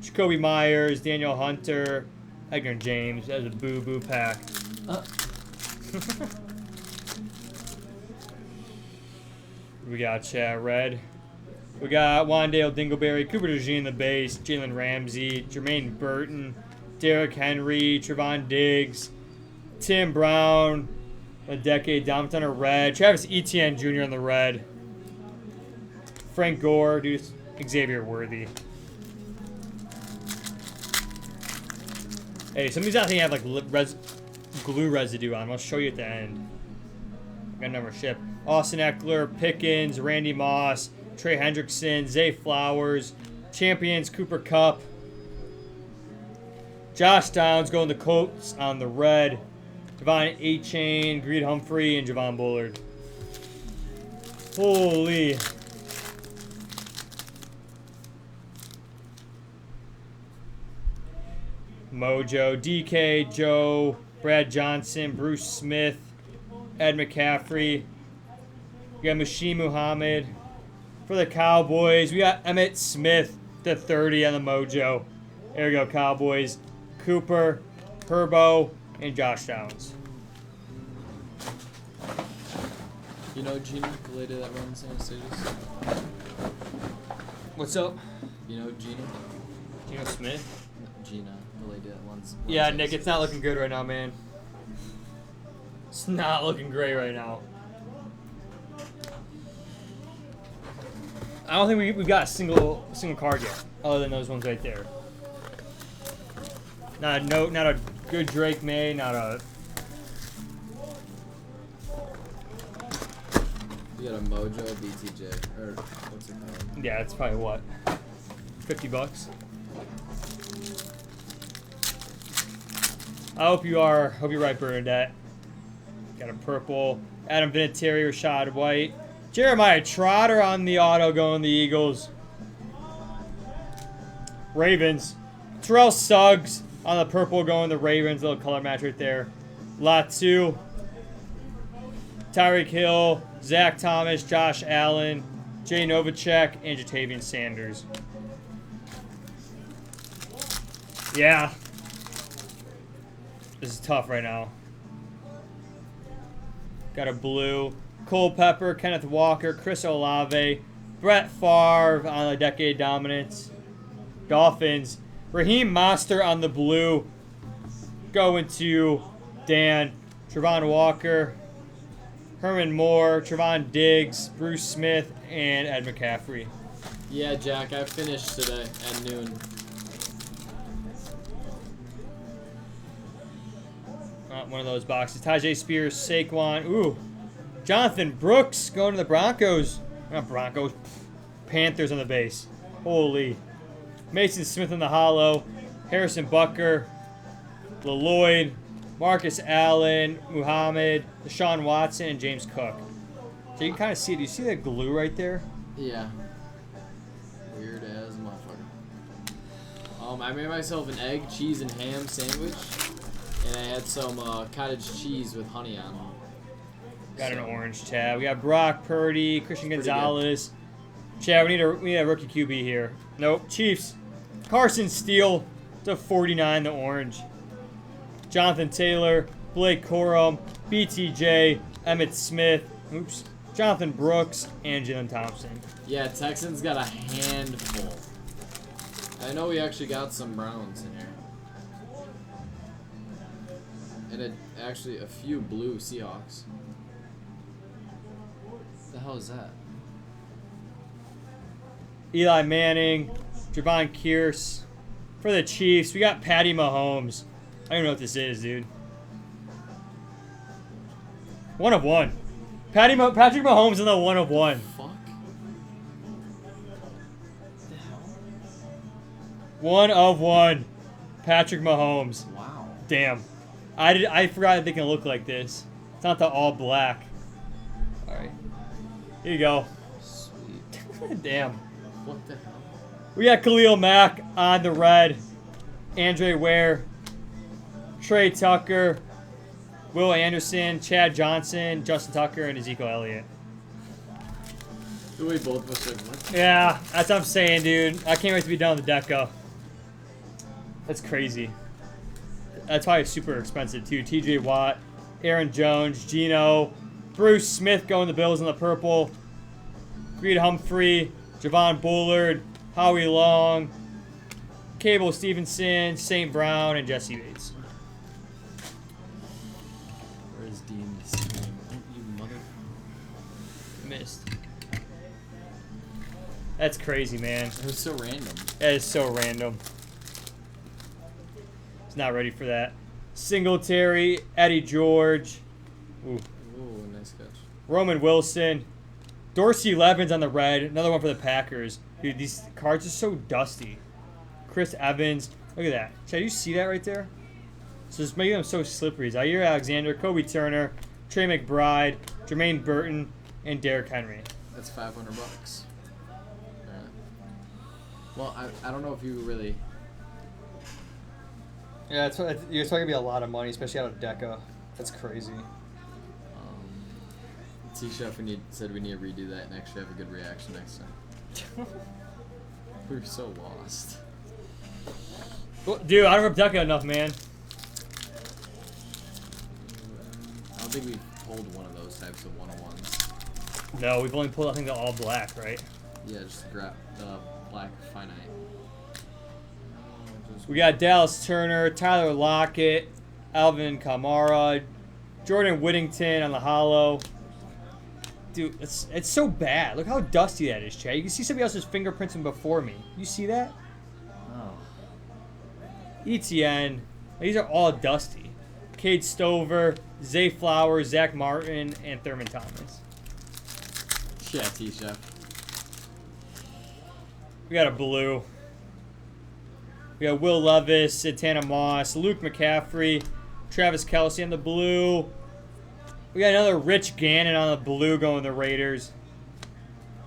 Jacoby Myers, Daniel Hunter, Edgar James. That was a boo-boo pack. We got chat red. We got Wandale Dingleberry, Cooper DeJean in the base, Jalen Ramsey, Jermaine Burton, Derrick Henry, Trevon Diggs, Tim Brown, a decade dominant on a red, Travis Etienne Jr. on the red, Frank Gore, dude, Xavier Worthy. Hey, some of these I think have like glue residue on them. I'll show you at the end. Got number ship. Austin Eckler, Pickens, Randy Moss, Trey Hendrickson, Zay Flowers, Champions, Cooper Kupp, Josh Downs going the Colts on the red, Devon A-Chain, Greed Humphrey, and Javon Bullard. Holy. Mojo, DK, Joe, Brad Johnson, Bruce Smith, Ed McCaffrey. We got Mashim Muhammad. For the Cowboys, we got Emmitt Smith to 30 on the Mojo. There we go, Cowboys. Cooper, Herbo, and Josh Downs. You know Gina, the lady that runs San Status? What's up? You know Gina? Gino Smith? Gina, the lady that runs Yeah, Nick, it's not looking good right now, man. It's not looking great right now. I don't think we've got a single card yet, other than those ones right there. Not a good Drake May, not a. You got a Mojo BTJ, or what's it called? Yeah, it's probably what, $50. I hope you're right, Bernadette. Got a purple. Adam Vinatieri, Rashad White. Jeremiah Trotter on the auto going the Eagles. Ravens. Terrell Suggs on the purple going the Ravens. Little color match right there. Latu. Tyreek Hill. Zach Thomas. Josh Allen. Jay Novacek. And Jatavian Sanders. Yeah. This is tough right now. Got a blue. Cole Pepper, Kenneth Walker, Chris Olave, Brett Favre on the decade dominance. Dolphins. Raheem Mostert on the blue. Going to Dan. Trevon Walker, Herman Moore, Trevon Diggs, Bruce Smith, and Ed McCaffrey. Yeah, Jack, I finished today at noon. One of those boxes. Tajay Spears, Saquon. Ooh. Jonathan Brooks going to the Broncos. Not Broncos. Panthers on the base. Holy. Mason Smith in the hollow. Harrison Butker. LeLloyd. Marcus Allen. Muhammad. Deshaun Watson. And James Cook. So you can kind of see it. Do you see that glue right there? Yeah. Weird as a motherfucker. I made myself an egg, cheese, and ham sandwich. And I had some cottage cheese with honey on it. Got an orange tab. We got Brock Purdy, Christian Gonzalez. Chad, we need a rookie QB here. Nope. Chiefs. Carson Steele to 49, the orange. Jonathan Taylor, Blake Corum, BTJ, Emmitt Smith, Jonathan Brooks, and Jalen Thompson. Yeah, Texans got a handful. I know we actually got some Browns in here. And actually a few blue Seahawks. What the hell is that? Eli Manning, Javon Kearse. For the Chiefs, we got Patty Mahomes. I don't even know what this is, dude. 1 of 1. Patrick Mahomes in the 1 of 1. Fuck. The hell? 1 of 1. Patrick Mahomes. Wow. Damn. I forgot that they can look like this. It's not the all black. Alright. Here you go. Sweet. Damn. What the hell? We got Khalil Mack on the red. Andre Ware. Trey Tucker. Will Anderson. Chad Johnson. Justin Tucker. And Ezekiel Elliott. The way both of us like, what? Yeah, that's what I'm saying, dude. I can't wait to be done with the Deca. That's crazy. That's probably super expensive, too. TJ Watt. Aaron Jones. Geno. Bruce Smith going the Bills in the purple. Creed Humphrey. Javon Bullard. Howie Long. Cable Stevenson. St. Brown. And Jesse Bates. Where's Dean? You mother. Missed. That's crazy, man. It was so random. That is so random. He's not ready for that. Singletary, Eddie George. Ooh. Ooh, nice catch. Roman Wilson. Dorsey Levens on the red. Another one for the Packers. Dude, these cards are so dusty. Chris Evans. Look at that. Chad, you see that right there? So it's making them so slippery. Zaire Alexander, Kobe Turner, Trey McBride, Jermaine Burton, and Derrick Henry. That's $500. Yeah. Well, I don't know if you really. Yeah, it's probably gonna be a lot of money, especially out of Deca. That's crazy. T-Chef said we need to redo that and actually have a good reaction next time. We were so lost. Well, dude, I don't rip Deca enough, man. I don't think we've pulled one of those types of 101s. No, we've only pulled, I think, the all black, right? Yeah, just grab the black finite. We got Dallas Turner, Tyler Lockett, Alvin Kamara, Jordan Whittington on the hollow. Dude, it's so bad. Look how dusty that is, Chad. You can see somebody else's fingerprints in before me. You see that? Oh. ETN. These are all dusty. Cade Stover, Zay Flowers, Zach Martin, and Thurman Thomas. Yeah, T-Chef. We got a blue. We got Will Levis, Santana Moss, Luke McCaffrey, Travis Kelce on the blue. We got another Rich Gannon on the blue going to the Raiders.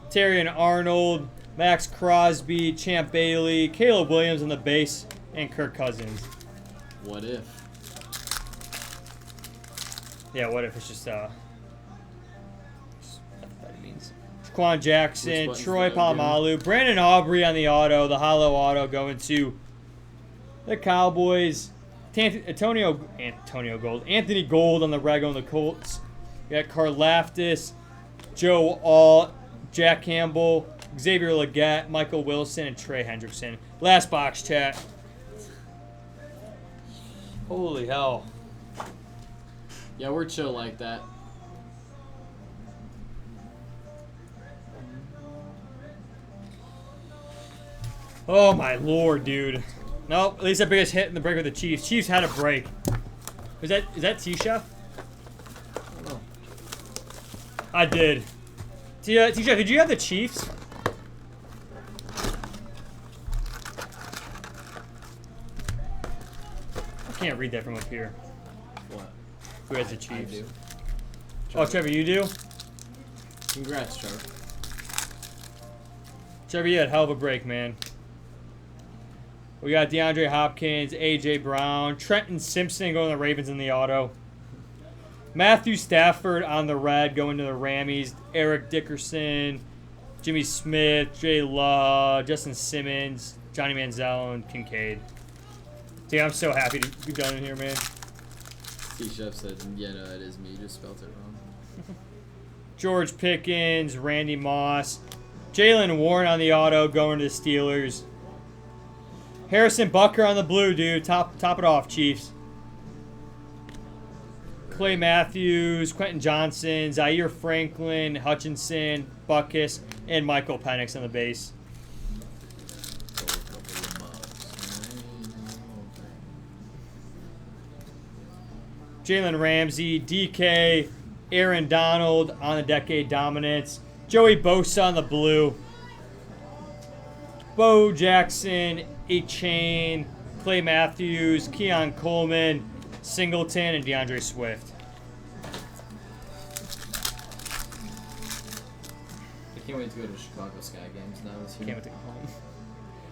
Terrion Arnold, Max Crosby, Champ Bailey, Caleb Williams on the base, and Kirk Cousins. What if? Yeah, what if it's just that's what that means. Quan Jackson, Troy Polamalu, Brandon Aubrey on the auto, the hollow auto going to the Cowboys. Anthony Gold on the red on the Colts. We got Karlaftis, Joe Alt, Jack Campbell, Xavier Legette, Michael Wilson, and Trey Hendrickson. Last box, chat. Holy hell. Yeah, we're chill like that. Oh my lord, dude. Nope, at least the biggest hit in the break with the Chiefs. Chiefs had a break. Is that T-Chef? I don't know. I did. T-Chef, did you have the Chiefs? I can't read that from up here. What? Who has the I Chiefs? do. Oh, Trevor, you do? Congrats, Trevor. Trevor, you had a hell of a break, man. We got DeAndre Hopkins, A.J. Brown, Trenton Simpson going to the Ravens in the auto. Matthew Stafford on the red going to the Rammies. Eric Dickerson, Jimmy Smith, Jay Law, Justin Simmons, Johnny Manziel, and Kincaid. Dude, I'm so happy to be done in here, man. T-Chef said, yeah, no, it is me. You just spelled it wrong. George Pickens, Randy Moss, Jalen Warren on the auto going to the Steelers. Harrison Butker on the blue, dude. Top it off, Chiefs. Clay Matthews, Quentin Johnson, Zaire Franklin, Hutchinson, Buckus, and Michael Penix on the base. Jalen Ramsey, DK, Aaron Donald on the decade dominance. Joey Bosa on the blue. Bo Jackson, A-Chain, Clay Matthews, Keon Coleman, Singleton, and DeAndre Swift. I can't wait to go to Chicago Sky games now this year. Can't wait to go home.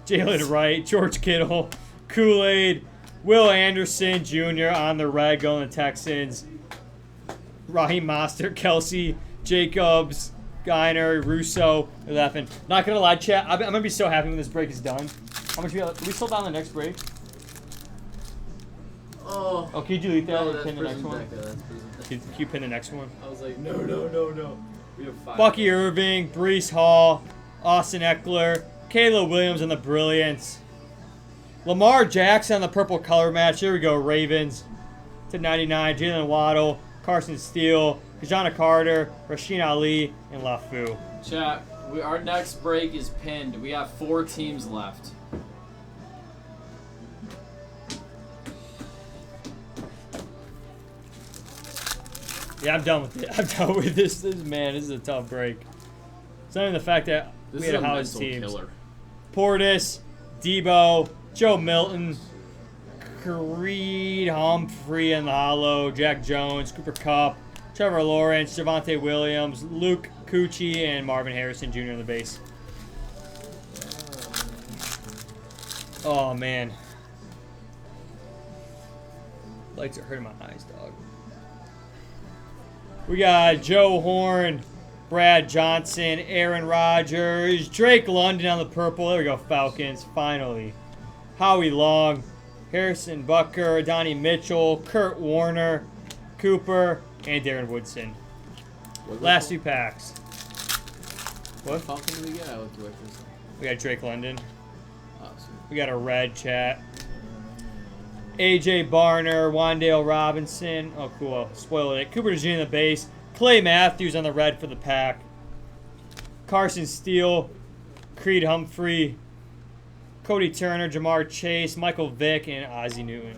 Jalen Wright, George Kittle, Kool-Aid, Will Anderson Jr. on the red going to Texans. Raheem Mostert, Kelsey, Jacobs, Geiner, Russo, 11. Not going to lie, chat. I'm going to be so happy when this break is done. How much are we still down the next break? Oh. Oh, can you delete that No, and that's pin the next Prison one? Deca, that's Prison Deca. Can you pin the next one? I was like, no. We have 5. Bucky Irving, Brees Hall, Austin Eckler, Caleb Williams on the Brilliance. Lamar Jackson on the purple color match. Here we go, Ravens to 99. Jalen Waddle, Carson Steele, Kajana Carter, Rasheen Ali, and LaFou. Chat, our next break is pinned. We have 4 teams left. Yeah, I'm done with it. I'm done with this. Man, this is a tough break. It's not even the fact that This we is had a a house mental teams. killer. Portis, Debo, Joe Milton, Creed Humphrey in the hollow, Jack Jones, Cooper Kupp, Trevor Lawrence, Javonte Williams, Luke Cucci, and Marvin Harrison Jr. on the base. Oh, man. Lights are hurting my eyes, dog. We got Joe Horn, Brad Johnson, Aaron Rodgers, Drake London on the purple. There we go, Falcons, finally. Howie Long, Harrison Butker, Donnie Mitchell, Kurt Warner, Cooper, and Darren Woodson. Last 2 packs. What Falcon did we get? I looked away for a second. We got Drake London. Oh, sweet. We got a red chat. AJ Barner, Wandale Robinson. Oh, cool. Spoiled it. Cooper DeJean on the base. Clay Matthews on the red for the pack. Carson Steele, Creed Humphrey, Cody Turner, Jamar Chase, Michael Vick, and Ozzie Newton.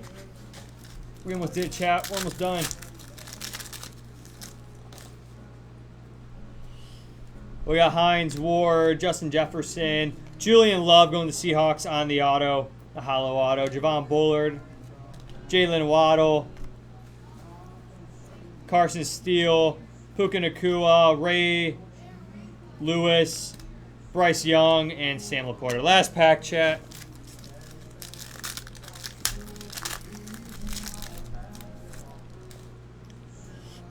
We almost did, chat. We're almost done. We got Hines Ward, Justin Jefferson, Julian Love going to the Seahawks on the auto, the hollow auto. Javon Bullard, Jalen Waddle, Carson Steele, Puka Nacua, Ray Lewis, Bryce Young, and Sam Laporta. Last pack, chat.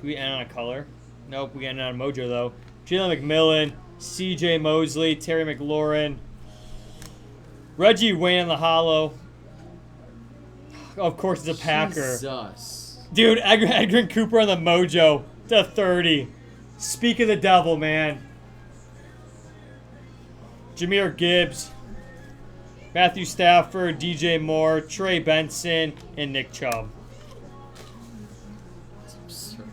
Do we end on a color? Nope, we end on a mojo, though. Jalen McMillan, CJ Mosley, Terry McLaurin, Reggie Wayne on the hollow. Of course, it's a Packer. Jesus. Dude, Edgar Cooper on the mojo to 30. Speak of the devil, man. Jahmyr Gibbs, Matthew Stafford, DJ Moore, Trey Benson, and Nick Chubb. It's absurd.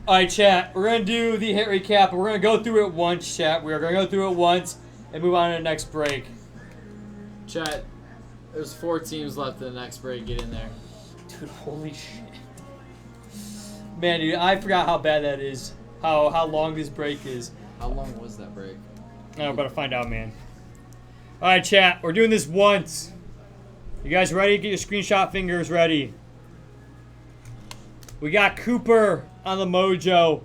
All right, chat. We're going to do the hit recap. We're going to go through it once, chat. We are going to go through it once and move on to the next break. Chat, there's 4 teams left in the next break. Get in there. Dude, holy shit. Man, dude, I forgot how bad that is. How long this break is. How long was that break? I'm about to find out, man. All right, chat. We're doing this once. You guys ready? Get your screenshot fingers ready. We got Cooper on the mojo,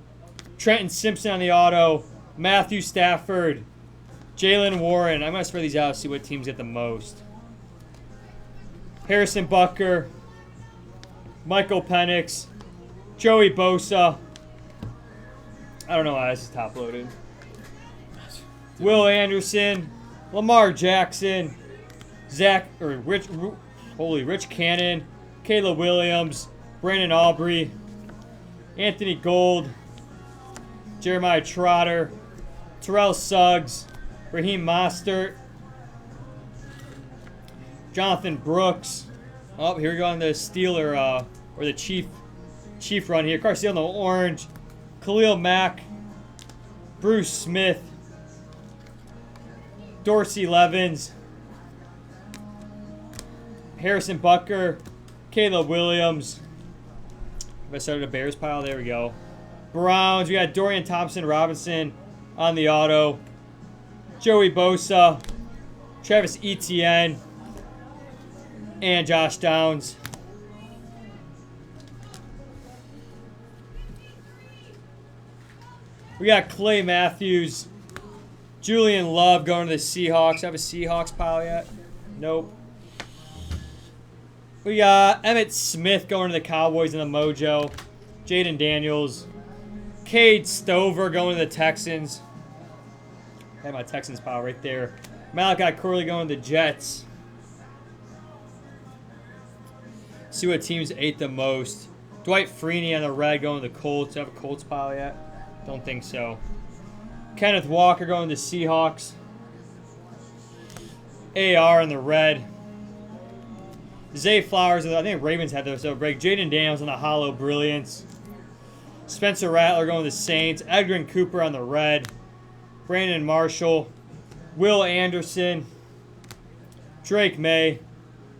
Trenton Simpson on the auto, Matthew Stafford, Jalen Warren. I'm going to spread these out and see what teams get the most. Harrison Butker, Michael Penix, Joey Bosa. I don't know why this is top loaded. Will Anderson, Lamar Jackson, Rich Cannon, Caleb Williams, Brandon Aubrey, Anthony Gold, Jeremiah Trotter, Terrell Suggs, Raheem Mostert, Jonathan Brooks. Oh, here we go on the Steeler or the Chief run here. Carson on the orange, Khalil Mack, Bruce Smith, Dorsey Levens, Harrison Butker, Caleb Williams. If I started a Bears pile, there we go. Browns. We got Dorian Thompson-Robinson on the auto. Joey Bosa. Travis Etienne. And Josh Downs. We got Clay Matthews. Julian Love going to the Seahawks. I have a Seahawks pile yet? Nope. We got Emmitt Smith going to the Cowboys in the Mojo. Jaden Daniels. Cade Stover going to the Texans. I have my Texans pile right there. Malachi Corley going to the Jets. See what teams ate the most. Dwight Freeney on the red going to the Colts. Do I have a Colts pile yet? Don't think so. Kenneth Walker going to the Seahawks. AR in the red. Zay Flowers, I think Ravens had those so break. Jaden Daniels on the Hollow Brilliance. Spencer Rattler going to the Saints. Edwin Cooper on the red. Brandon Marshall. Will Anderson. Drake May.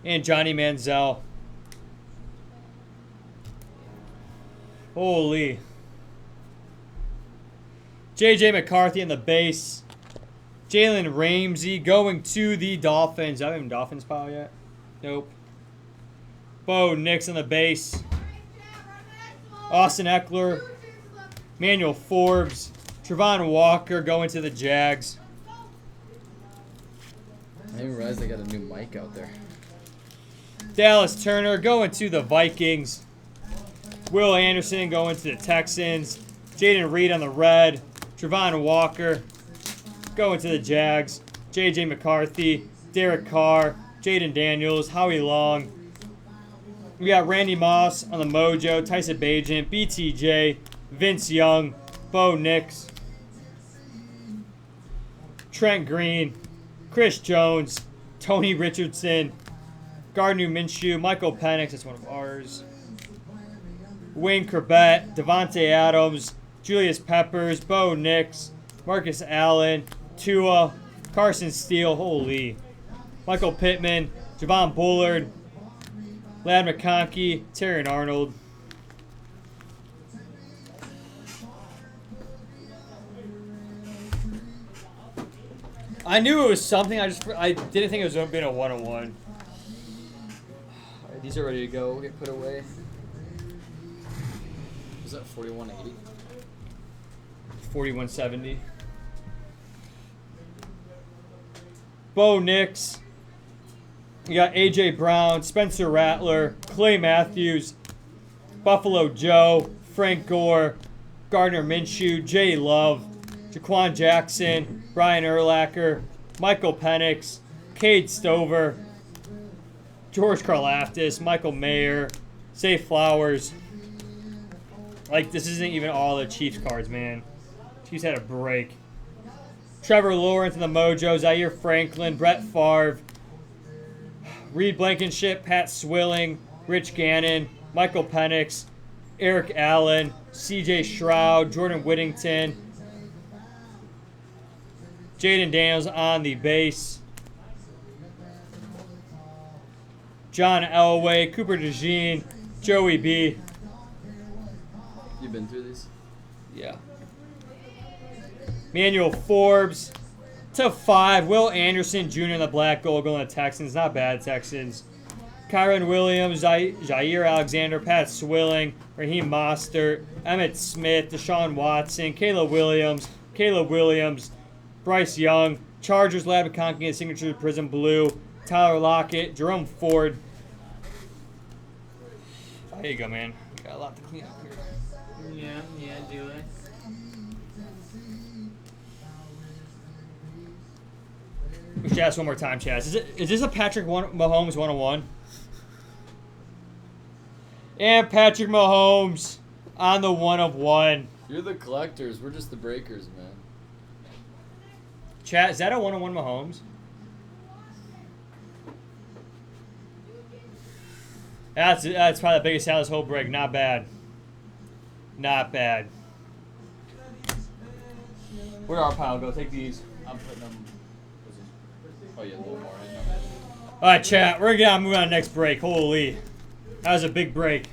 And Johnny Manziel. Holy. J.J. McCarthy in the base. Jalen Ramsey going to the Dolphins. I haven't Dolphins pile yet. Nope. Bo Nix on the base. Austin Eckler. Manuel Forbes. Trevon Walker going to the Jags. I didn't realize they got a new mic out there. Dallas Turner going to the Vikings. Will Anderson going to the Texans. Jaden Reed on the red. Trevon Walker going to the Jags. J.J. McCarthy. Derek Carr. Jaden Daniels. Howie Long. We got Randy Moss on the Mojo. Tyson Bagent. BTJ. Vince Young. Bo Nix. Trent Green. Chris Jones. Tony Richardson. Gardner Minshew. Michael Penix. That's one of ours. Wayne Corbett. Devontae Adams. Julius Peppers. Bo Nix. Marcus Allen. Tua. Carson Steele. Holy. Michael Pittman. Javon Bullard. Ladd McConkey. Terrion Arnold. I knew it was something. I didn't think it was going to be a 1-on-1. All right, these are ready to go. Get put away. Was that 4180? 4170. Bo Nix. We got AJ Brown, Spencer Rattler, Clay Matthews, Buffalo Joe, Frank Gore, Gardner Minshew, Jay Love, Jaquan Jackson, Brian Urlacher, Michael Penix, Cade Stover, George Karlaftis, Michael Mayer, Zay Flowers. Like, this isn't even all the Chiefs cards, man. Chiefs had a break. Trevor Lawrence in the Mojo, Zaire Franklin, Brett Favre, Reed Blankenship, Pat Swilling, Rich Gannon, Michael Penix, Eric Allen, CJ Stroud, Jordan Whittington, Jaden Daniels on the base, John Elway, Cooper DeJean, Joey B. You been through these? Yeah. Manuel Forbes. To 5, Will Anderson Jr. in the black gold going to the Texans. Not bad, Texans. Kyron Williams, Jair Alexander, Pat Swilling, Raheem Mostert, Emmitt Smith, Deshaun Watson, Caleb Williams, Bryce Young, Chargers, Ladd McConkey, and Signature Prism Blue, Tyler Lockett, Jerome Ford. There you go, man. You got a lot to clean up here. Yeah, do it. We should ask one more time, Chaz. Is this a Patrick Mahomes 101? And Patrick Mahomes on the 1/1. You're the collectors. We're just the breakers, man. Chaz, is that a 1/1 Mahomes? That's probably the biggest sale this whole break. Not bad. Not bad. Where'd our pile go? Take these. I'm putting them. Oh, yeah, a little more. All right, chat. We're going to move on to the next break. Holy. That was a big break.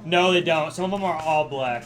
No, they don't. Some of them are all black.